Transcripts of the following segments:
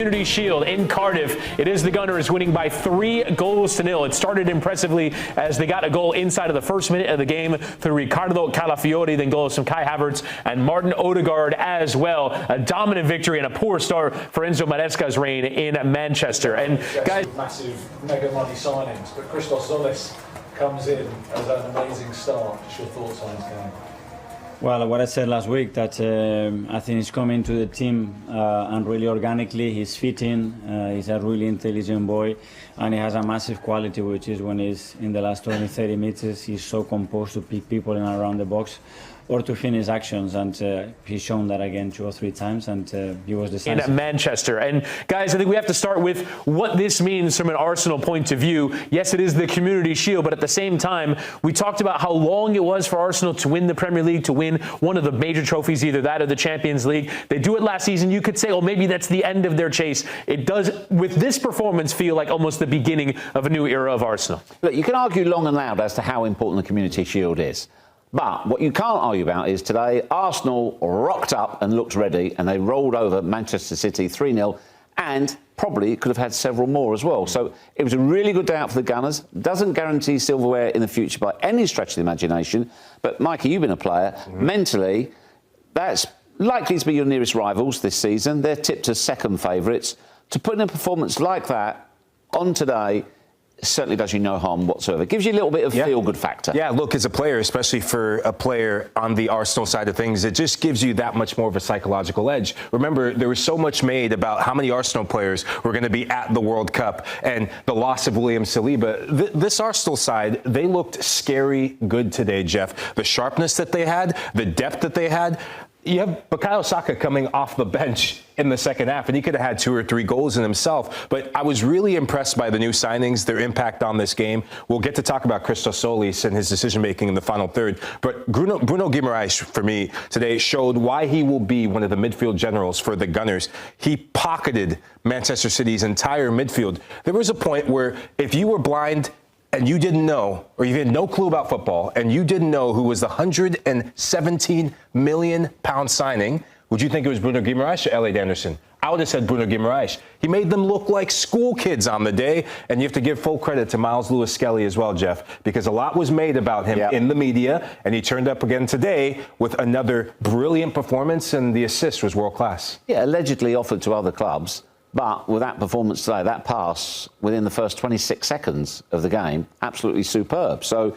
Community Shield in Cardiff. It is the Gunners winning by 3-0. It started impressively as they got a goal inside of the first minute of the game through Riccardo Calafiori, then goals from Kai Havertz and Martin Ødegaard as well. A dominant victory and a poor start for Enzo Maresca's reign in Manchester. And guys, massive mega money signings, but Christos Zolis comes in as an amazing start. Just your thoughts on his game? Well, what I said last week, that I think he's coming to the team and really organically. He's fitting, he's a really intelligent boy, and he has a massive quality, which is when he's in the last 20, 30 meters, he's so composed to pick people in and around the box or to finish actions, and he's shown that again 2 or 3 times, and he was decisive. In Manchester. And guys, I think we have to start with what this means from an Arsenal point of view. Yes, it is the Community Shield, but at the same time, we talked about how long it was for Arsenal to win the Premier League, to win one of the major trophies, either that or the Champions League. They do it last season. You could say, oh, maybe that's the end of their chase. It does, with this performance, feel like almost the beginning of a new era of Arsenal. Look, you can argue long and loud as to how important the Community Shield is. But what you can't argue about is today, Arsenal rocked up and looked ready, and they rolled over Manchester City 3-0, and probably could have had several more as well. So it was a really good day out for the Gunners. Doesn't guarantee silverware in the future by any stretch of the imagination. But, Mikey, you've been a player. Mentally, that's likely to be your nearest rivals this season. They're tipped as second favourites. To put in a performance like that on today certainly does you no harm whatsoever. Gives you a little bit of feel-good factor. Yeah, look, as a player, especially for a player on the Arsenal side of things, it just gives you that much more of a psychological edge. Remember, there was so much made about how many Arsenal players were going to be at the World Cup and the loss of William Saliba. This Arsenal side, they looked scary good today, Jeff. The sharpness that they had, the depth that they had. You have Bukayo Saka coming off the bench in the second half, and he could have had 2 or 3 goals in himself. But I was really impressed by the new signings, their impact on this game. We'll get to talk about Christos Zolis and his decision-making in the final third. But Bruno Guimaraes, for me, today showed why he will be one of the midfield generals for the Gunners. He pocketed Manchester City's entire midfield. There was a point where if you were blind and you didn't know, or you had no clue about football, and you didn't know who was the £117 million signing, would you think it was Bruno Guimaraes or Elliot Anderson? I would have said Bruno Guimaraes. He made them look like school kids on the day, and you have to give full credit to Miles Lewis-Skelly as well, Jeff, because a lot was made about him in the media, and he turned up again today with another brilliant performance, and the assist was world-class. Yeah, allegedly offered to other clubs. But with that performance today, that pass within the first 26 seconds of the game, absolutely superb. So,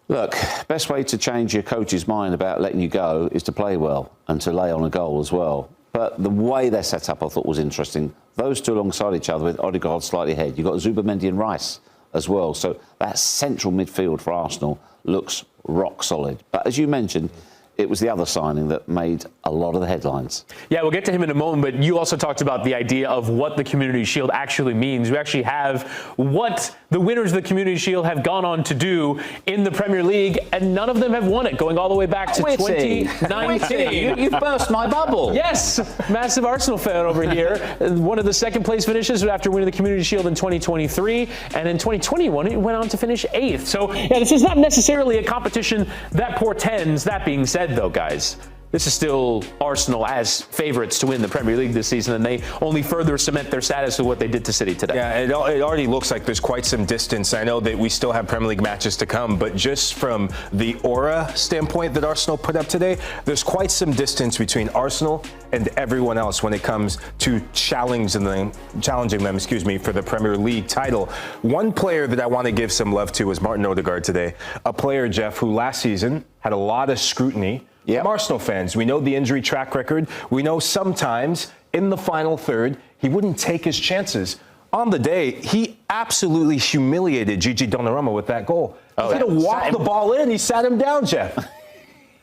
look, best way to change your coach's mind about letting you go is to play well and to lay on a goal as well. But the way they're set up, I thought, was interesting. Those two alongside each other with Ødegaard slightly ahead. You've got Zubimendi and Rice as well. So that central midfield for Arsenal looks rock solid. But as you mentioned, it was the other signing that made a lot of the headlines. Yeah, we'll get to him in a moment, but you also talked about the idea of what the Community Shield actually means. We actually have what the winners of the Community Shield have gone on to do in the Premier League, and none of them have won it, going all the way back to 2019. You've burst my bubble. Yes, massive Arsenal fan over here. One of the second-place finishes after winning the Community Shield in 2023, and in 2021, it went on to finish 8th. So, yeah, this is not necessarily a competition that portends. That being said, though, guys, this is still Arsenal as favourites to win the Premier League this season, and they only further cement their status with what they did to City today. Yeah, it already looks like there's quite some distance. I know that we still have Premier League matches to come, but just from the aura standpoint that Arsenal put up today, there's quite some distance between Arsenal and everyone else when it comes to challenging them, for the Premier League title. One player that I want to give some love to was Martin Ødegaard today, a player, Jeff, who last season had a lot of scrutiny from Arsenal fans. We know the injury track record. We know sometimes in the final third, he wouldn't take his chances. On the day, he absolutely humiliated Gigi Donnarumma with that goal. He could have walked the ball in. He sat him down, Jeff.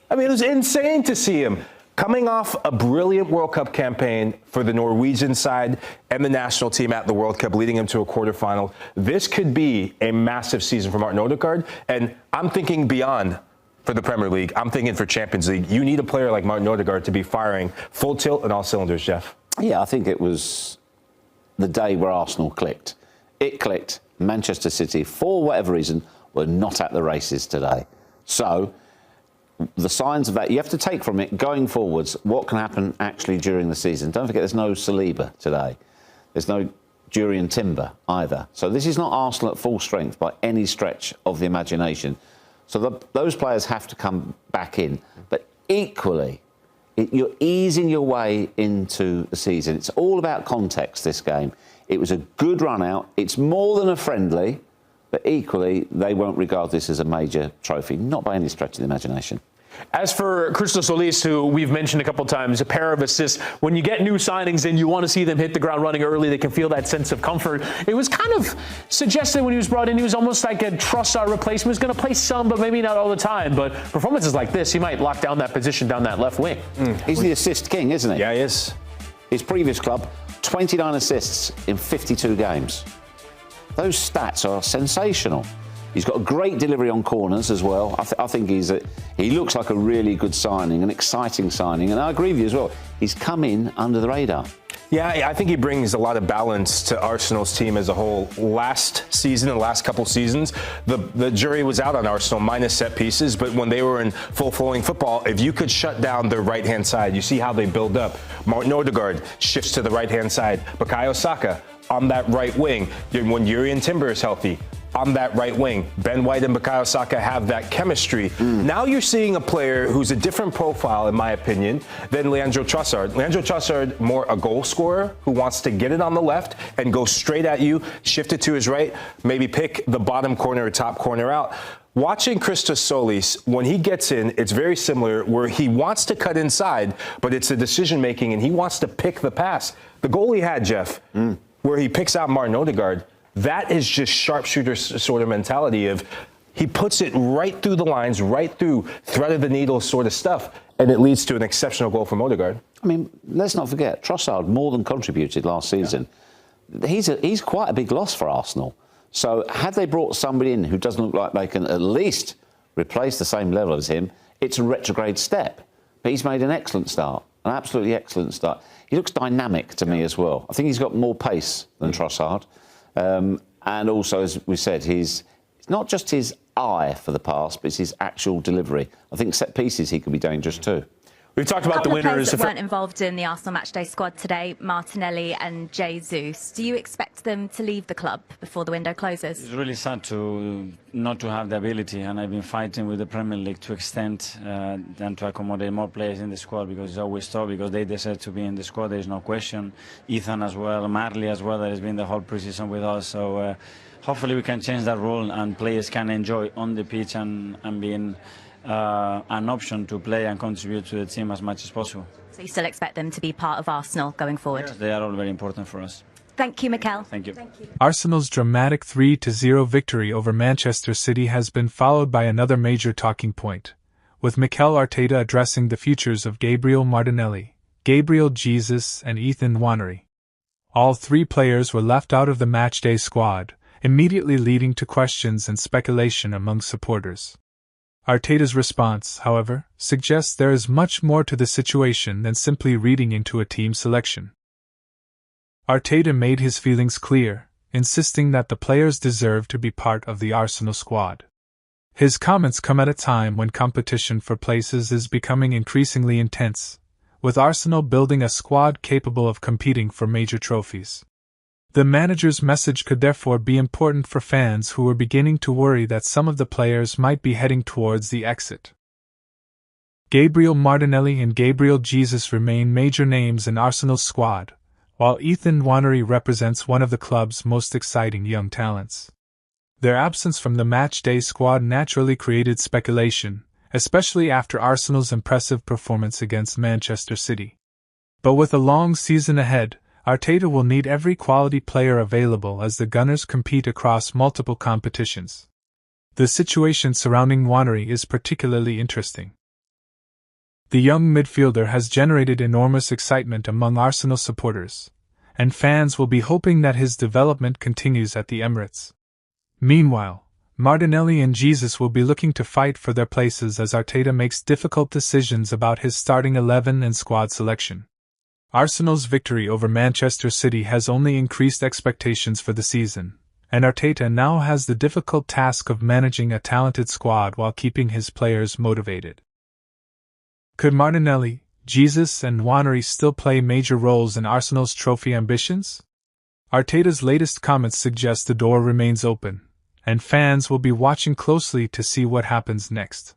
I mean, it was insane to see him. Coming off a brilliant World Cup campaign for the Norwegian side and the national team at the World Cup, leading him to a quarterfinal, this could be a massive season for Martin Ødegaard. And I'm thinking beyond for the Premier League. I'm thinking for Champions League. You need a player like Martin Ødegaard to be firing full tilt and all cylinders, Jeff. Yeah, I think it was the day where Arsenal clicked. It clicked. Manchester City, for whatever reason, were not at the races today. So the signs of that you have to take from it going forwards. What can happen actually during the season? Don't forget, there's no Saliba today. There's no Jurriën Timber either. So this is not Arsenal at full strength by any stretch of the imagination. So those players have to come back in. But equally, you're easing your way into the season. It's all about context, this game. It was a good run out. It's more than a friendly. But equally, they won't regard this as a major trophy, not by any stretch of the imagination. As for Christos Solis, who we've mentioned a couple times, a pair of assists, when you get new signings in, you want to see them hit the ground running early. They can feel that sense of comfort. It was kind of suggested when he was brought in, he was almost like a Trossard replacement. He was going to play some, but maybe not all the time. But performances like this, he might lock down that position down that left wing. He's the assist king, isn't he? Yeah, he is. His previous club, 29 assists in 52 games. Those stats are sensational. He's got a great delivery on corners as well. I think he looks like a really good signing, an exciting signing. And I agree with you as well. He's come in under the radar. Yeah, I think he brings a lot of balance to Arsenal's team as a whole. Last season, the last couple seasons, the jury was out on Arsenal minus set pieces, but when they were in full flowing football, if you could shut down their right-hand side, you see how they build up. Martin Ødegaard shifts to the right-hand side. Bukayo Saka on that right wing. When Jurriën Timber is healthy, on that right wing. Ben White and Bukayo Saka have that chemistry. Now you're seeing a player who's a different profile, in my opinion, than Leandro Trossard. Leandro Trossard, more a goal scorer who wants to get it on the left and go straight at you, shift it to his right, maybe pick the bottom corner or top corner out. Watching Christos Solis, when he gets in, it's very similar where he wants to cut inside, but it's the decision making and he wants to pick the pass. The goal he had, Jeff, where he picks out Martin Ødegaard, that is just sharpshooter sort of mentality of he puts it right through the lines, right through thread of the needle sort of stuff, and it leads to an exceptional goal from Ødegaard. I mean, let's not forget, Trossard more than contributed last season. Yeah. He's quite a big loss for Arsenal. So had they brought somebody in who doesn't look like they can at least replace the same level as him, it's a retrograde step. But he's made an excellent start, an absolutely excellent start. He looks dynamic to me as well. I think he's got more pace than Trossard. And also, as we said, it's not just his eye for the pass, but it's his actual delivery. I think set pieces he could be dangerous too. We've talked about the winners. Players that weren't involved in the Arsenal matchday squad today, Martinelli and Jesus. Do you expect them to leave the club before the window closes? It's really sad not to have the ability, and I've been fighting with the Premier League to extend and to accommodate more players in the squad because it's always tough because they deserve to be in the squad. There's no question. Ethan as well, Marley as well, that has been the whole preseason with us. So hopefully we can change that rule and players can enjoy on the pitch and being an option to play and contribute to the team as much as possible. So you still expect them to be part of Arsenal going forward? Yes, they are all very important for us. Thank you, Mikel. Thank you. Arsenal's dramatic 3-0 victory over Manchester City has been followed by another major talking point, with Mikel Arteta addressing the futures of Gabriel Martinelli, Gabriel Jesus and Ethan Nwaneri. All three players were left out of the matchday squad, immediately leading to questions and speculation among supporters. Arteta's response, however, suggests there is much more to the situation than simply reading into a team selection. Arteta made his feelings clear, insisting that the players deserve to be part of the Arsenal squad. His comments come at a time when competition for places is becoming increasingly intense, with Arsenal building a squad capable of competing for major trophies. The manager's message could therefore be important for fans who were beginning to worry that some of the players might be heading towards the exit. Gabriel Martinelli and Gabriel Jesus remain major names in Arsenal's squad, while Ethan Nwaneri represents one of the club's most exciting young talents. Their absence from the matchday squad naturally created speculation, especially after Arsenal's impressive performance against Manchester City. But with a long season ahead, Arteta will need every quality player available as the Gunners compete across multiple competitions. The situation surrounding Nwaneri is particularly interesting. The young midfielder has generated enormous excitement among Arsenal supporters, and fans will be hoping that his development continues at the Emirates. Meanwhile, Martinelli and Jesus will be looking to fight for their places as Arteta makes difficult decisions about his starting 11 and squad selection. Arsenal's victory over Manchester City has only increased expectations for the season, and Arteta now has the difficult task of managing a talented squad while keeping his players motivated. Could Martinelli, Jesus, and Nwaneri still play major roles in Arsenal's trophy ambitions? Arteta's latest comments suggest the door remains open, and fans will be watching closely to see what happens next.